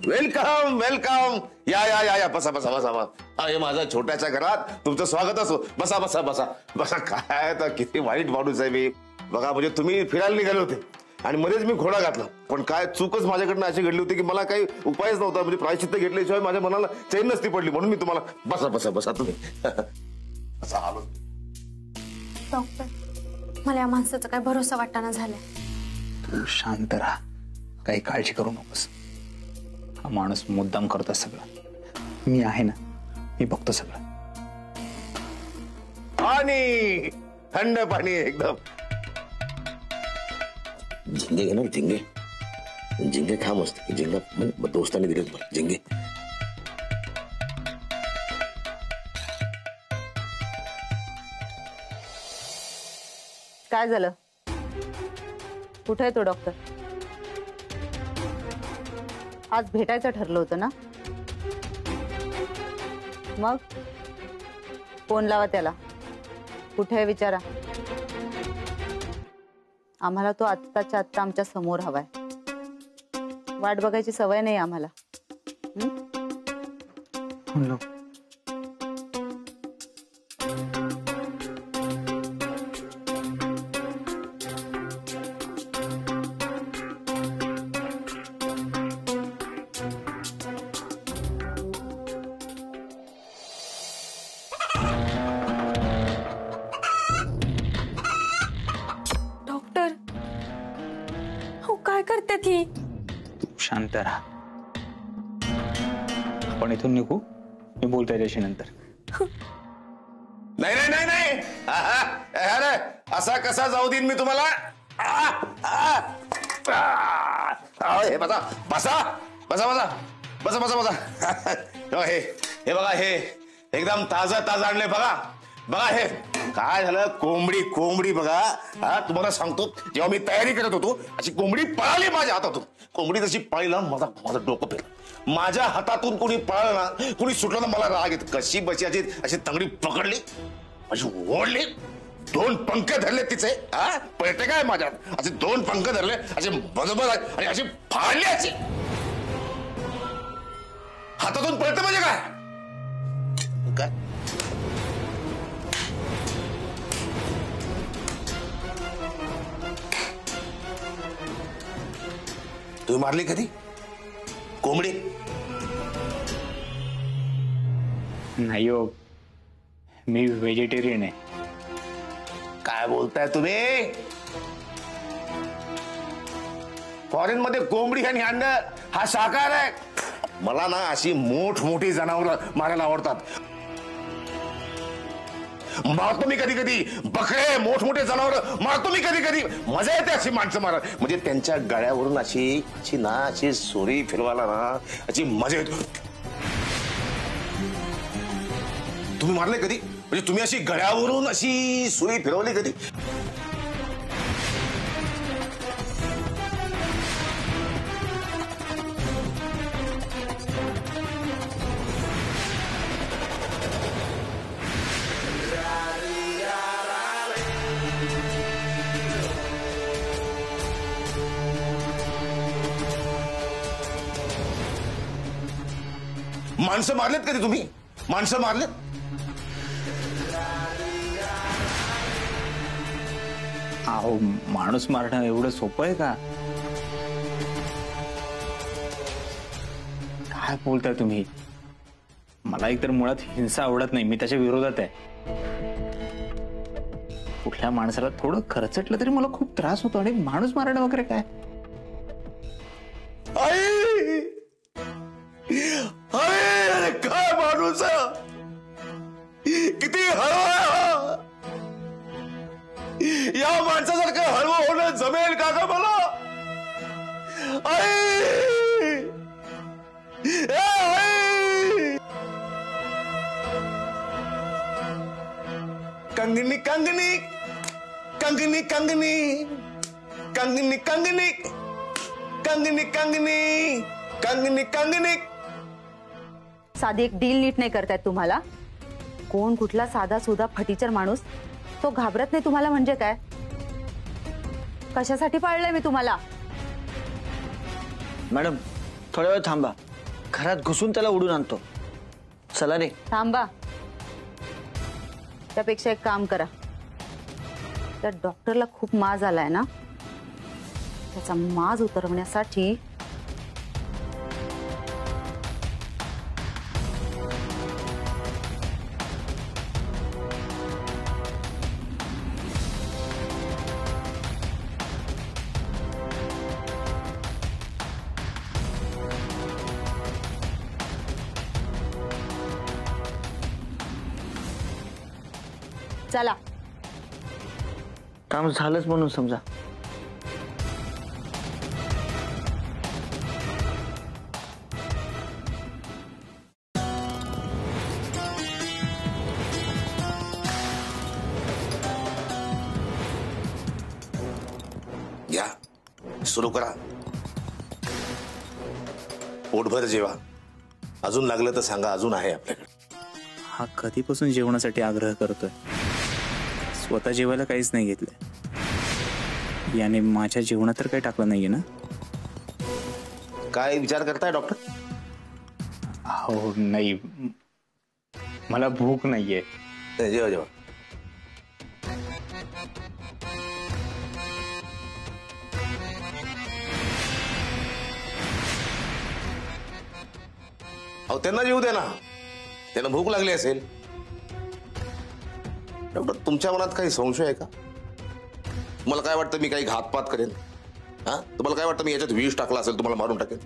Welcome welcome, या या या या, बसा बसा बसा बसा. हे माझ्या छोट्याच्या घरात तुमचं स्वागत असो. बसा बसा बसा बसा. काय तर किती वाईट माणूस आहे मी. बघा म्हणजे तुम्ही फिरायला निघाले होते आणि मध्येच मी घोडा घातला, पण काय चूकच माझ्याकडनं अशी घडली होती की मला काही उपायच नव्हता. म्हणजे प्रायश्चित्त घेतल्याशिवाय माझ्या मनाला चैन नसती पडली, म्हणून मी तुम्हाला बसा बसा बसा तुम्ही असं आलो. डॉक्टर, मला या माणसाचा काय भरोसा वाटताना झालाय. तू शांत राहा, काही काळजी करू नकोस. हा माणूस मुद्दाम करतो सगळं. मी आहे ना, मी बघतो सगळं. पाणी, थंड पाणी एकदम. झिंगे घे ना, झिंगे झिंगे खा मस्त. झिंगा दोस्तांनी दिलेत मला झिंगे. काय झालं? कुठे आहे तो डॉक्टर? आज भेटायचं ठरलं होतं ना? मग फोन लावा त्याला. कुठे आहे विचारा. आम्हाला तो आत्ताच्या आत्ता आमच्या समोर हवाय. वाट बघायची सवय नाही आम्हाला. डॉक्टर, हो काय करते ती? तू शांत राहा. आपण इथून निघू, मी बोलतो त्याच्याशी नंतर. नाही नाही नाही नाही, अरे असा कसा जाऊ देईन मी तुम्हाला. हे बसा बसा बसा बसा बसा बसा बसा. हे बघा, हे एकदम ताजा ताजा आणले. बघा बघा, हे काय झालं, कोंबडी कोंबडी बघा. तुम्हाला सांगतो, जेव्हा मी तयारी करत होतो अशी कोंबडी पळाली माझ्या हातातून. कोंबडी जशी पळली ना, माझं डोकं फिरलं. माझ्या हातातून कोणी पळालं ना, कोणी सुटलं ना, मला राग येत. कशी बशी अशी तंगडी पकडली, अशी ओढली, 2 पंख धरले तिचे. पळते काय माझ्यात, असे 2 पंख धरले, असे बरोबर आणि अशी फाडली. अशी हातातून पळते म्हणजे काय काय तुम्ही मारली कधी कोंबडी? नाही हो, मी व्हेजिटेरियन आहे. काय बोलताय तुम्ही? फॉरेन मध्ये कोंबडी आणि अंड हा शाकाहार आहे. मला ना अशी मोठमोठी जनावर मारायला आवडतात. मारतो मी कधी कधी बकरे, मोठमोठे जनावर मारतो मी कधी कधी. मजा येते अशी माणसं मारा. म्हणजे त्यांच्या गळ्यावरून अशी अशी ना अशी सुरी फिरवायला ना अशी मजा येते. तुम्ही मारले कधी? म्हणजे तुम्ही अशी गळ्यावरून अशी सुरी फिरवली कधी? माणसं मारलेत कधी तुम्ही? माणसं मारलेत? अहो, माणूस मारणं एवढं सोपं आहे का? काय बोलताय तुम्ही? मला एकतर मुळात हिंसा आवडत नाही, मी त्याच्या विरोधात आहे. कुठल्या माणसाला थोडं खरचटलं तरी मला खूप त्रास होतो, आणि माणूस मारणं वगैरे काय? अरे काय माणूस, किती हळवा. या माणसासारखं हळवं होणं जमेल का ग मला? कंगनी कंगनी कंगनी कंगनी कंगनी कंगनी कंगनी कंगनी कंगनी कंगनी. साधी एक डील नीट नाही करतायत तुम्हाला. कोण कुठला साधा सुधा फटीचर माणूस, तो घाबरत नाही तुम्हाला म्हणजे काय? कशासाठी पाळलंय मी तुम्हाला? मॅडम थोड्या वेळ थांबा, घरात घुसून त्याला उडून आणतो. चला रे. थांबा. त्यापेक्षा एक काम करा, त्या डॉक्टरला खूप माज आलाय ना, त्याचा माज उतरवण्यासाठी चला. काम झालंच म्हणून समजा. घ्या, सुरू करा. पोटभर जेवा. अजून लागलं तर सांगा, अजून आहे आपल्याकडे. हा कधीपासून जेवणासाठी आग्रह करतोय? स्वतः जेवायला काहीच नाही घेतलंय. याने माझ्या जेवणात तर काही टाकलं नाहीये ना? काय विचार करताय डॉक्टर? हो नाही, मला भूक नाहीये. जेवा जेवा. अहो त्यांना जेवू दे ना, त्यांना भूक लागली असेल. डॉक्टर, तुमच्या मनात काही संशय आहे का? तुम्हाला काय वाटतं मी काही घातपात करेन? हा, तुम्हाला काय वाटतं मी याच्यात विष टाकला असेल, तुम्हाला मारून टाकेन?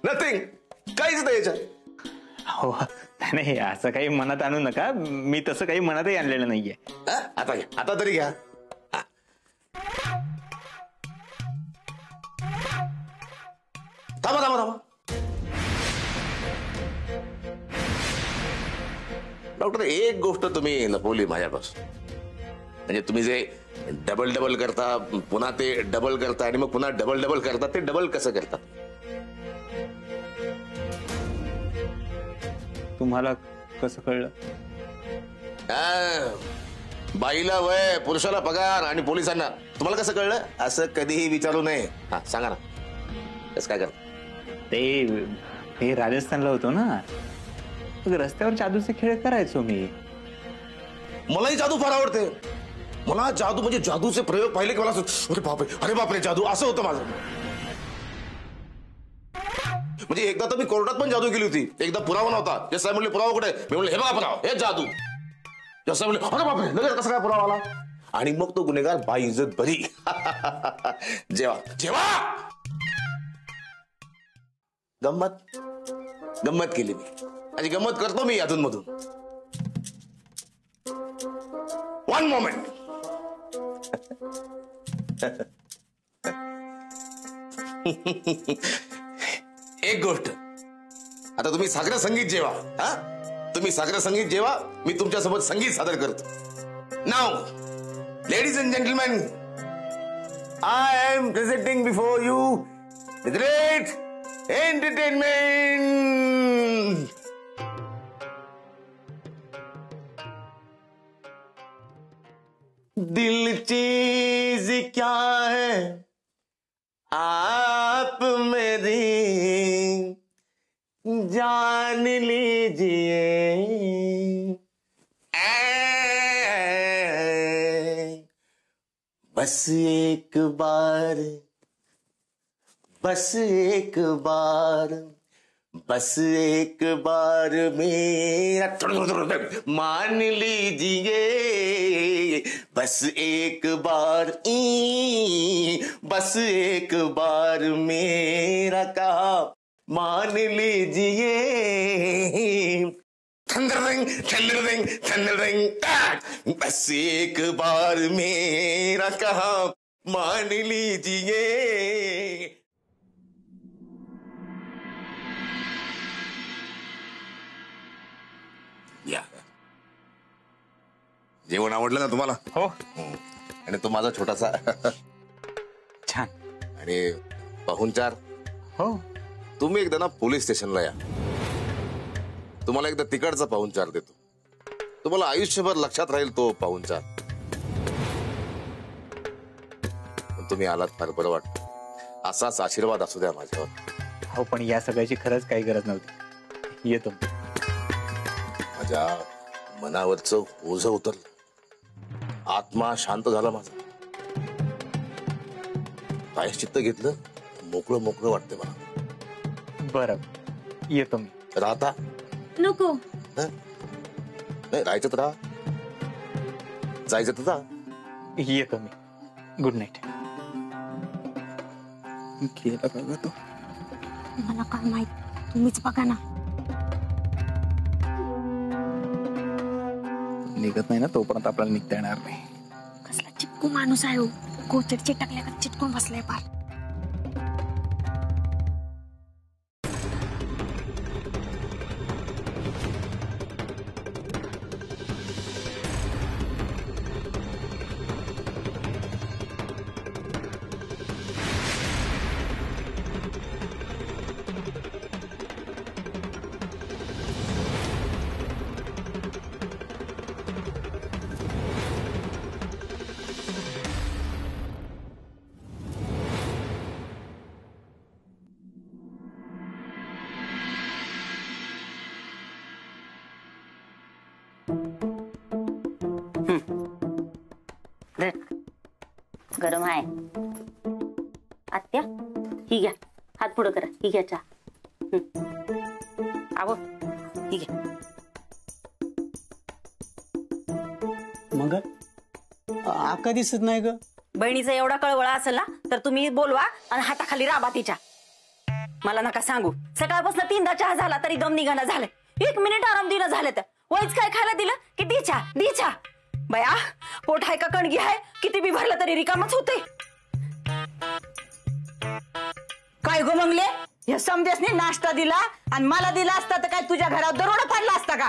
नथिंग, काहीच नाही याच्यात. हो नाही, असं काही मनात आणू नका. मी तसं काही मनातही आणलेलं नाहीये. आता घ्या, आता तरी घ्या. थांबा थांबा थांबा. डॉक्टर, एक गोष्ट तुम्ही लपवली माझ्यापासून. म्हणजे तुम्ही जे डबल डबल करता, पुन्हा ते डबल करता आणि मग पुन्हा डबल डबल करता, ते डबल कसं करतात? तुम्हाला कसं कळलं? बाईला वय, पुरुषाला पगार आणि पोलिसांना तुम्हाला कसं कळलं? असं कधीही विचारू नये. हा सांगा ना, कसं काय करता? ते राजस्थानला होतो ना, रस्त्यावर जादूचे खेळ करायचो मी. मलाही जादू फार आवडते. मला जादू म्हणजे जादूचे प्रयोग पाहिले की मला अरे बापरे, अरे बापरे, जादू असं होतं माझं. म्हणजे एकदा तर मी कोर्टात पण जादू केली होती. एकदा पुरावा नव्हता. जसं म्हणले पुरावा कुठे? मी म्हणले हे बघा पुरावा, हे जादू. जसं म्हणले अरे बापरे, लगेच कसा काय पुरावा आला? आणि मग तो गुन्हेगार बाई इज्जत बरी. जेवा जेवा. गंमत गंमत केली मी, आणि गंमत करतो मी अधून मधून. One moment. एक गोष्ट, आता तुम्ही सागर संगीत जेवा. हा, तुम्ही सागर संगीत जेवा, मी तुमच्यासोबत संगीत सादर करतो. नाव, ladies and gentleman, I am presenting before you the great entertainment. दिल चीज क्या है आप मेरी जान लीजिए. बस एक बार, बस एक बार, बस एक बार मेरा मान लीजिए. बस एक बार, बस एक बार मेरा कहा मान लीजिए. Thundering thundering thundering. बस एक बार मेरा कहा मान लीजिए. या, जेवण आवडलं ना तुम्हाला? हो, आणि तो माझा छोटासा छान. आणि पाहुणचार. हो, तुम्ही एकदा ना पोलीस स्टेशनला या. तुम्हाला एकदा तिकडचा पाहुणचार देतो. तुम्हाला आयुष्यभर लक्षात राहील तो पाहुणचार. तुम्ही आलात फार बरं वाटतं. असाच आशीर्वाद असू द्या माझ्यावर. हो पण या सगळ्याची खरंच काही गरज नव्हती. येतो. माझ्या मनावरचं ओझं उतरलं, आत्मा शांत झाला माझा. प्रायश्चित्त घेतलं, मोकळं मोकळं वाटतंय मला. बरं येतो मी. राहता नको. हं? नाही राहायचं तर राहा, जायचं तर जा. येतो मी. Good night. गेला बघा तो. मला काय माहित, तुम्हीच बघा ना. निघत नाही ना तोपर्यंत आपल्याला निघता येणार नाही. कसला चिपकू माणूस आहे हो. गोचर चिटकल्या का चिटकून बसलाय पार. गरम आहे आत्या. ही घ्या, हात पुढं करा. ही घ्या चहा. आव ही घ्या. मग आका दिसत नाही ग. बहिणीचा एवढा कळवळा असेल ना तर तुम्ही बोलवा आणि हाताखाली राबा तिच्या. मला नका सांगू, सकाळपासून 3दा चहा झाला तरी दम निघाना झालंय. 1 मिनिट आराम दिलं झालं तर वयच काय खायला दिलं की दी चहा. बया पोट आहे का कणगी आहे, किती बी भरलं तरी रिकामच होते. काय गो मंगले, हे समजेसने नाश्ता दिला आणि मला दिला असता तर काय तुझ्या घरात दरोडा पडला असता का?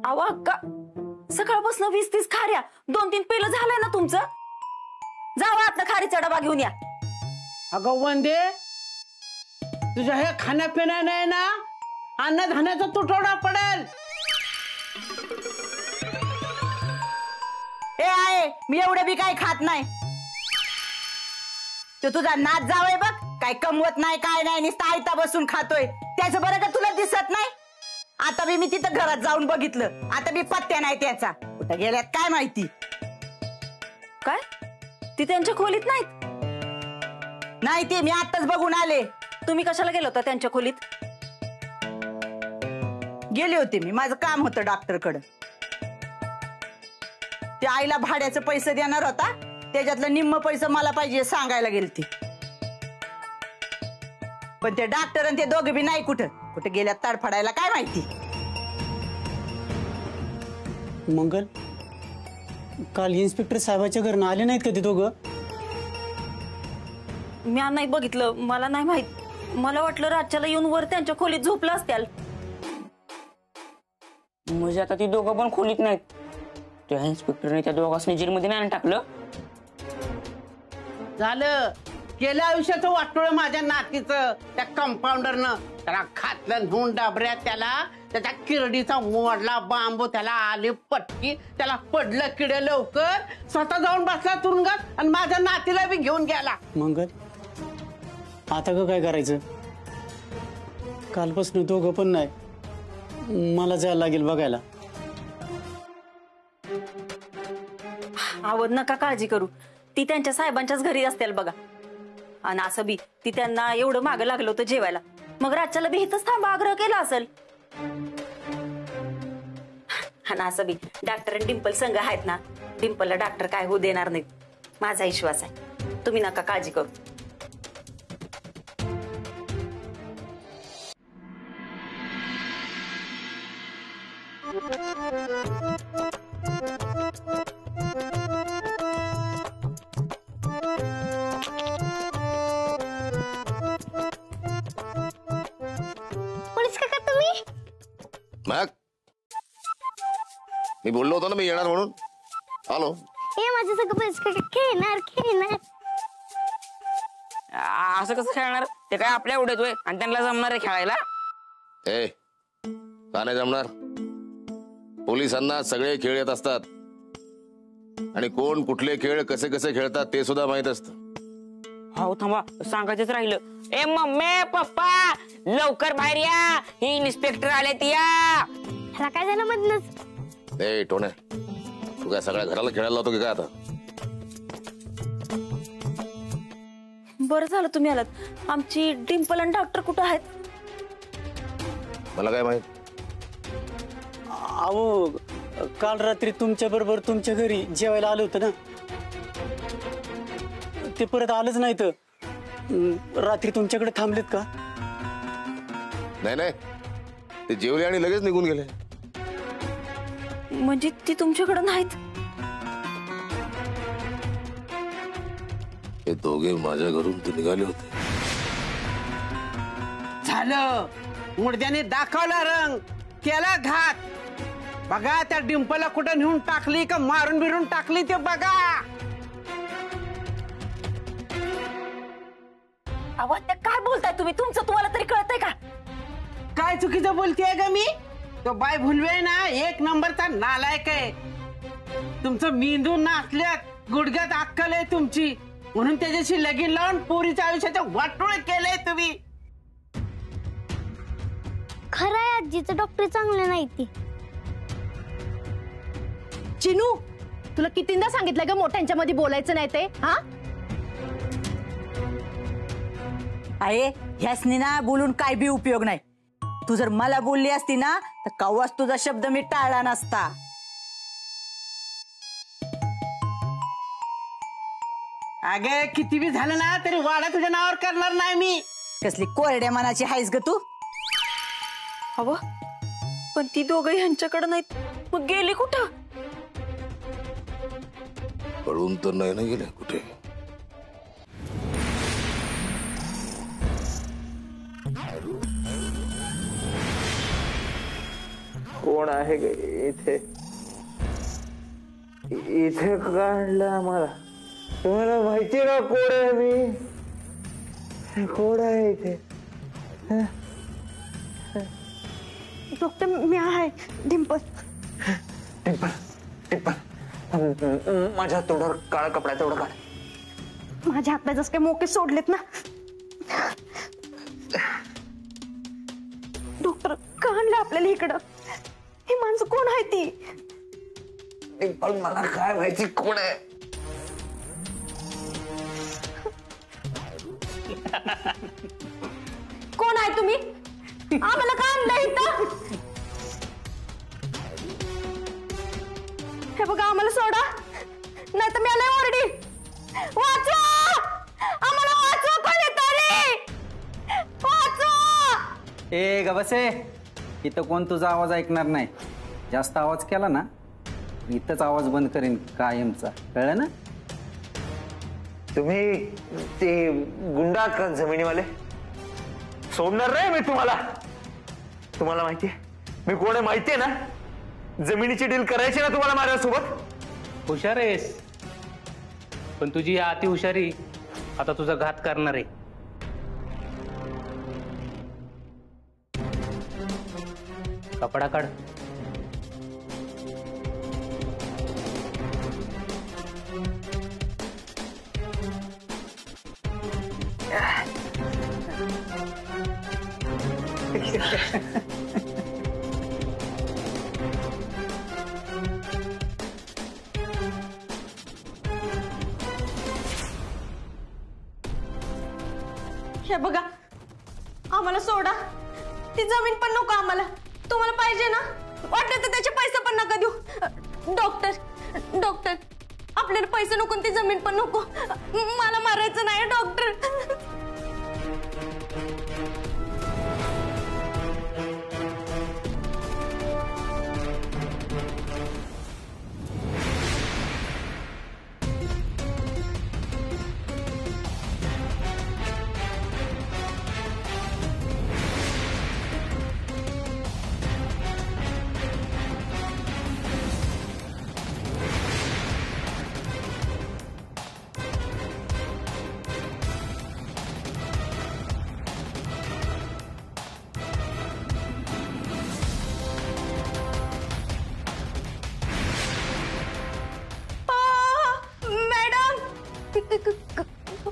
आवा का सकाळपासून 20-30 खाऱ्या, 2-3 पेलं झालंय ना तुमचं. जावा आतनं खारीचा डबा घेऊन या. अगं वंदे, तुझ्या हे खाण्यापिण्या नाही ना अन्नधान्याचा तुटवडा पडेल. ए आहे, मी एवढं बी काही खात नाही. तो तुझा नाच जावय बघ, काय कमवत नाही काय नाही, नुसता आयता बसून खातोय. त्याचं बरं का तुला दिसत नाही? आता बी मी तिथं घरात जाऊन बघितलं, आता बी पत्त्या नाही त्याचा. कुठं गेल्यात काय माहिती. काय ती त्यांच्या खोलीत नाहीत? नाही, ते मी आताच बघून आले. तुम्ही कशाला गेलो होता त्यांच्या खोलीत? गेले होते मी, माझं काम होतं डॉक्टरकडं. ते आईला भाड्याचे पैसे देणार होता, त्याच्यातलं निम्म पैसे मला पाहिजे सांगायला गेलती. पण ते डॉक्टर आणि ते दोघे बी नाही कुठं गेल्यात तडफडायला काय माहिती. मंगल, काल इन्स्पेक्टर साहेबाच्या घरनं आले नाहीत का ते दोघं? मी नाही बघितलं, मला नाही माहित. मला वाटलं रातच्याला येऊन वर त्यांच्या खोलीत झोपलं असत्याल. म्हणजे आता ती दोघं पण खोलीत नाहीत. त्या इन्स्पेक्टरने त्या दोघांनी जेलमध्ये नाही टाकलं. झालं गेल्या आयुष्याचं वाटोळं माझ्या नातीचं. त्या कंपाऊंडरनं त्याला खातलं नेऊन डाबऱ्यात, त्याला त्याच्या किरडीचा मोडला बांबू, त्याला आली पटकी, त्याला पडलं किडे लवकर, स्वतः जाऊन बसला तुरुंगात आणि माझ्या नातीला बी घेऊन गेला. मंगल, आता ग काय करायचं? कालपासून दोघं पण नाही, मला जायला लागेल बघायला. आवड नका काळजी करू, ती त्यांच्या साहेबांच्याच घरी असतील बघा. आणि असं बी ती त्यांना एवढं मागं लागलं होतं जेवायला, मग रातच्याला बी इथंच थांबा आग्रह केला असेल. आणि असं बी डॉक्टर आणि डिंपल संघ आहेत ना, डिंपलला डॉक्टर काय होऊ देणार नाहीत, माझा विश्वास आहे. तुम्ही नका काळजी करू. मग मी बोललो होतो ना मी येणार म्हणून. आलो. माझं सगळं खेळणार. असं कसं खेळणार? ते काय आपल्या एवढेच होय आणि त्यांना जमणार आहे खेळायला? ए का नाही जमणार? पोलिसांना सगळे खेळ येत असतात. आणि कोण कुठले खेळ कसे कसे खेळतात ते सुद्धा माहित असतं. हो थांबा, सांगायचंच राहिलं. ए मम्मी पप्पा लवकर बाहेर या, ही इन्स्पेक्टर आलेत या. ह्याला काय झालं मधनच? ए टोने, तू काय सगळ्या घराला खेळायला लावतो की काय आता? बरं झालं तुम्ही आलात. आमची डिंपल आणि डॉक्टर कुठं आहेत? मला काय माहित? अहो काल रात्री तुमच्या बरोबर तुमच्या घरी जेवायला आलो होतं ना, ते परत आलंच नाही तर रात्री तुमच्याकडे थांबलेत का? नाही नाही, ते जेवले आणि लगेच निघून गेले. म्हणजे ती तुमच्याकडे नाहीत? हे दोघे माझ्या घरून ते निघाले होते. झालं, मुडद्याने दाखवला रंग, केला घात. बघा त्या डिंपलला कुठं नेऊन टाकली का मारून बिरून टाकली ते बघा. अहो त्या काय बोलताय तुम्ही? तुमचं तुम्हाला तरी कळतंय का? काय चुकीचं बोलतेय ग मी? तो बाय भुलवे ना एक नंबरचा नालायक आहे. तुमचं मेंदू नाचल्यात, गुडघ्यात अक्कल आहे तुमची, म्हणून त्याच्याशी लगीन लावून पोरीच्या आयुष्याचं वाटोळ केलंय तुम्ही. खरं आहे आजीचं डॉक्टर चांगले नाही ती. चिनू तुला कितींदा सांगितलं ग मोठ्यांच्या मध्ये बोलायचं नाही ते? हा आहे ह्यासनी ना बोलून काय बी उपयोग नाही. तू जर मला बोलली असती ना तर कव्वाच तुझा शब्द मी टाळला नसता. अगे किती बी झालं ना तरी वाडा तुझ्या नावावर करणार नाही मी. कसली कोरड्या मनाची हायस ग तू. हवं पण ती दोघं ह्यांच्याकडे नाहीत, मग गेली कुठं? पळून तर नाही ना गेले कुठे. कोण आहे इथे? इथे काढलं आम्हाला? तुम्हाला माहिती का कोण आहे मी? कोण आहे इथे? डॉक्टर मी आहे डिंपल. टिप्पल टिप्पल, माझ्या तोंडावर काळा कपडा तेवढं काढ. माझ्या हातपाय जस काय मोके सोडलेत ना. डॉक्टर का आणलं आपल्याला इकडं? ही माणसं कोण आहे ती? टिप्पल मला काय माहिती कोण आहे? कोण आहे तुम्ही? आम्हाला का आणलं इथं? हे बघा आम्हाला सोडा, नाही तर मी आले ओरडी. वाचवा आम्हाला, वाचवा कोणीतरी, वाचवा. ए ग बसे, इथं कोण तुझा आवाज ऐकणार नाही. जास्त आवाज केला ना इथंच आवाज बंद करीन कायमचा, कळलं ना? तुम्ही ते गुंडा का जमिनीवाले? सोडणार नाही मी तुम्हाला. तुम्हाला माहितीये मी कोण आहे? माहितीये ना? जमिनीची डील करायची ना तुम्हाला माझ्यासोबत. हुशार आहेस, पण तुझी अति हुशारी आता तुझा घात करणार आहे. कपडा काढ. हे बघा आम्हाला सोडा, ती जमीन पण नको आम्हाला. तुम्हाला पाहिजे ना, वाटलं तर त्याचे पैसे पण नका देऊ. डॉक्टर डॉक्टर आपल्याला पैसे नको, ती जमीन पण नको. मला मारायचं नाही डॉक्टर.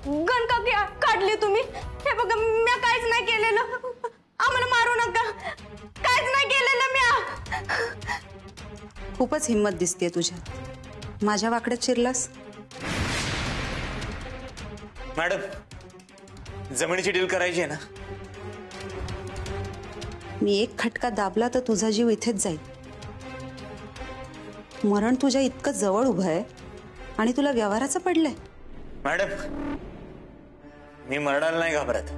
गण का काढली तुम्ही? हे बघा मी काहीच नाही केलेलं, आम्हाला मारू नका, काहीच नाही केलेलं मी. खूपच हिंमत दिसते तुझ्या, माझ्या वाकड्यात शिरलास. मॅडम जमिनीची डील करायची आहे ना? मी एक खटका दाबला तर तुझा जीव इथेच जाईल. मरण तुझ्या इतकं जवळ उभं आहे आणि तुला व्यवहाराचं पडलंय. मॅडम मी मरणाला नाही घाबरत,